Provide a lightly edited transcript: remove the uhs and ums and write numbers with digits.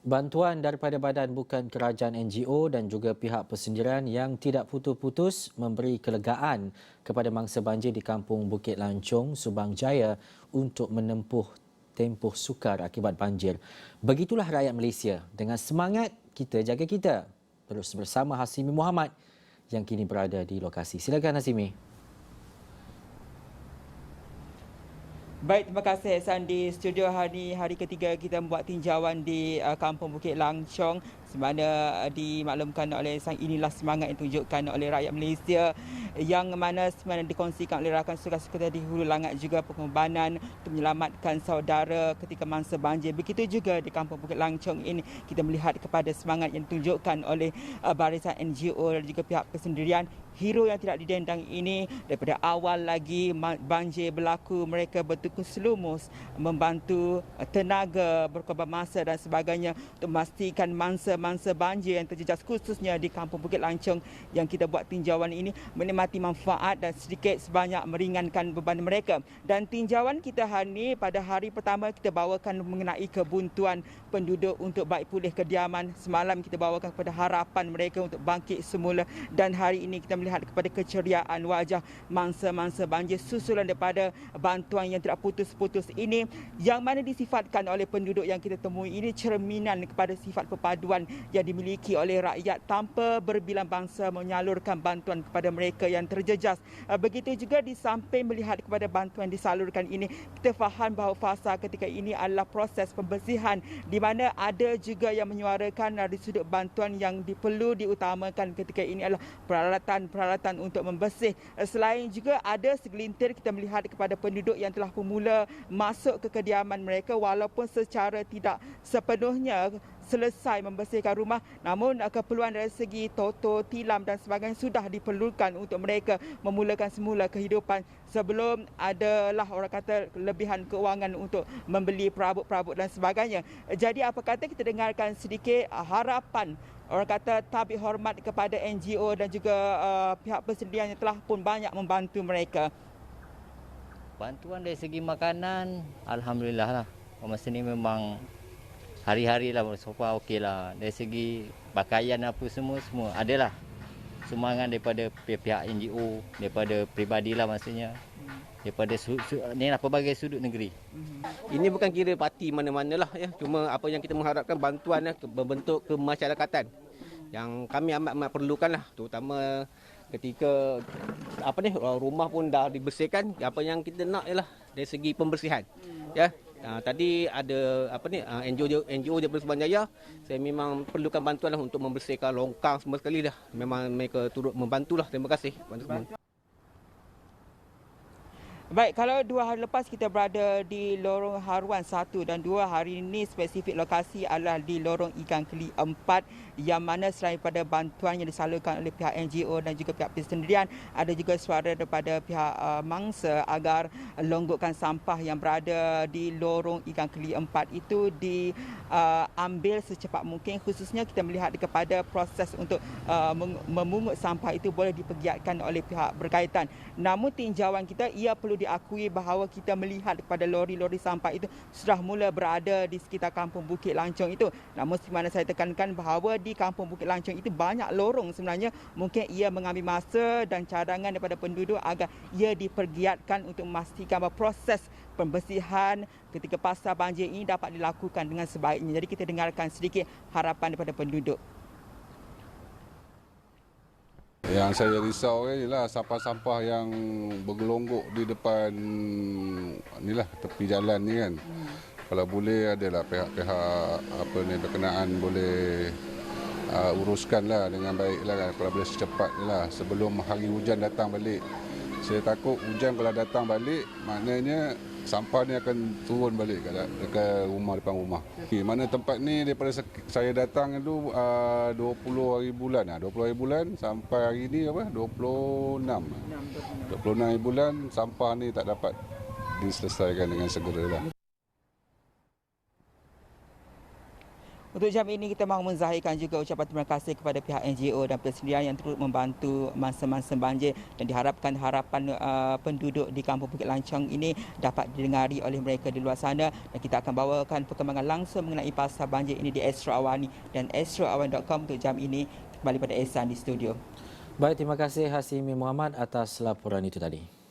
Bantuan daripada badan bukan kerajaan NGO dan juga pihak persendirian yang tidak putus-putus memberi kelegaan kepada mangsa banjir di kampung Bukit Lancong, Subang Jaya untuk menempuh tempoh sukar akibat banjir. Begitulah rakyat Malaysia. Dengan semangat, kita jaga kita. Terus bersama Hasimi Muhammad yang kini berada di lokasi. Silakan Hasimi. Baik, terima kasih Ehsan. Di studio hari ketiga kita membuat tinjauan di Kampung Bukit Lancong, semana dimaklumkan oleh Ehsan, inilah semangat yang ditunjukkan oleh rakyat Malaysia yang mana sebenarnya dikongsikan oleh rakan suka-suka di Hulu Langat juga pengorbanan untuk menyelamatkan saudara ketika mangsa banjir. Begitu juga di Kampung Bukit Lancong ini kita melihat kepada semangat yang ditunjukkan oleh barisan NGO dan juga pihak persendirian. Hero yang tidak didendang ini daripada awal lagi banjir berlaku, mereka bertukus lumus membantu tenaga, berkorban masa dan sebagainya untuk memastikan mangsa-mangsa banjir yang terjejas khususnya di Kampung Bukit Lancong yang kita buat tinjauan ini menikmati manfaat dan sedikit sebanyak meringankan beban mereka. Dan tinjauan kita hari ini pada hari pertama kita bawakan mengenai kebuntuan penduduk untuk baik pulih kediaman. Semalam kita bawakan kepada harapan mereka untuk bangkit semula, dan hari ini kita melihat kepada keceriaan wajah mangsa-mangsa banjir susulan daripada bantuan yang tidak putus-putus ini, yang mana disifatkan oleh penduduk yang kita temui ini cerminan kepada sifat perpaduan yang dimiliki oleh rakyat tanpa berbilang bangsa menyalurkan bantuan kepada mereka yang terjejas. Begitu juga di samping melihat kepada bantuan disalurkan ini, kita faham bahawa fasa ketika ini adalah proses pembersihan, di mana ada juga yang menyuarakan dari sudut bantuan yang perlu diutamakan ketika ini adalah peralatan untuk membersih. Selain juga ada segelintir kita melihat kepada penduduk yang telah bermula masuk ke kediaman mereka walaupun secara tidak sepenuhnya selesai membersihkan rumah, namun keperluan dari segi toto, tilam dan sebagainya sudah diperlukan untuk mereka memulakan semula kehidupan sebelum adalah orang kata kelebihan keuangan untuk membeli perabot-perabot dan sebagainya. Jadi apa kata kita dengarkan sedikit harapan, orang kata tabik hormat kepada NGO dan juga pihak persendirian yang telah pun banyak membantu mereka. Bantuan dari segi makanan, alhamdulillah lah. Masa ni memang hari-hari lah, so far okey lah. Dari segi pakaian apa semua adalah semangat daripada pihak NGO, daripada peribadi lah maksudnya. Daripada ni lah pelbagai sudut negeri. Ini bukan kira parti mana-mana lah ya. Cuma apa yang kita mengharapkan bantuan berbentuk kemasyarakatan yang kami amat perlukan lah, terutama ketika rumah pun dah dibersihkan. Apa yang kita nak ialah dari segi pembersihan. Ya. Tadi ada NGO daripada Subang Jaya, saya memang perlukan bantuan lah untuk membersihkan longkang semua sekali dah. Memang mereka turut membantulah. Terima kasih kepada semua. Baik, kalau 2 hari lepas kita berada di Lorong Haruan 1 dan 2, hari ini spesifik lokasi adalah di Lorong Ikan Keli 4, yang mana selain pada bantuan yang disalurkan oleh pihak NGO dan juga pihak persendirian, ada juga suara daripada pihak mangsa agar longgokkan sampah yang berada di Lorong Ikan Keli 4 itu diambil secepat mungkin. Khususnya kita melihat kepada proses untuk memungut sampah itu boleh dipergiatkan oleh pihak berkaitan. Namun tinjauan kita, ia perlu diakui bahawa kita melihat kepada lori-lori sampah itu sudah mula berada di sekitar Kampung Bukit Lancong itu. Namun di mana saya tekankan bahawa di Kampung Bukit Lancong itu banyak lorong sebenarnya. Mungkin ia mengambil masa dan cadangan daripada penduduk agar ia dipergiatkan untuk memastikan bahawa proses pembersihan ketika pasca banjir ini dapat dilakukan dengan sebaiknya. Jadi kita dengarkan sedikit harapan daripada penduduk. Yang saya risau ialah sampah-sampah yang bergelonggok di depan inilah tepi jalan ni kan. Kalau boleh adalah pihak-pihak berkenaan boleh uruskanlah dengan baiklah kan, kalau boleh secepatlah sebelum hari hujan datang balik. Saya takut hujan kalau datang balik maknanya sampah ni akan turun balik dekat rumah, depan rumah. Mana tempat ni daripada saya datang itu 20 hari bulan. 20 hari bulan sampai hari ni 26 hari bulan sampah ni tak dapat diselesaikan dengan segera lah. Untuk jam ini kita mahu menzahirkan juga ucapan terima kasih kepada pihak NGO dan persendirian yang turut membantu mangsa-mangsa banjir, dan diharapkan harapan penduduk di Kampung Bukit Lancong ini dapat didengari oleh mereka di luar sana, dan kita akan bawakan perkembangan langsung mengenai pasal banjir ini di Astro Awani dan astroawan.com. Untuk jam ini kembali pada Ehsan di studio. Baik, terima kasih Hasimi Muhammad atas laporan itu tadi.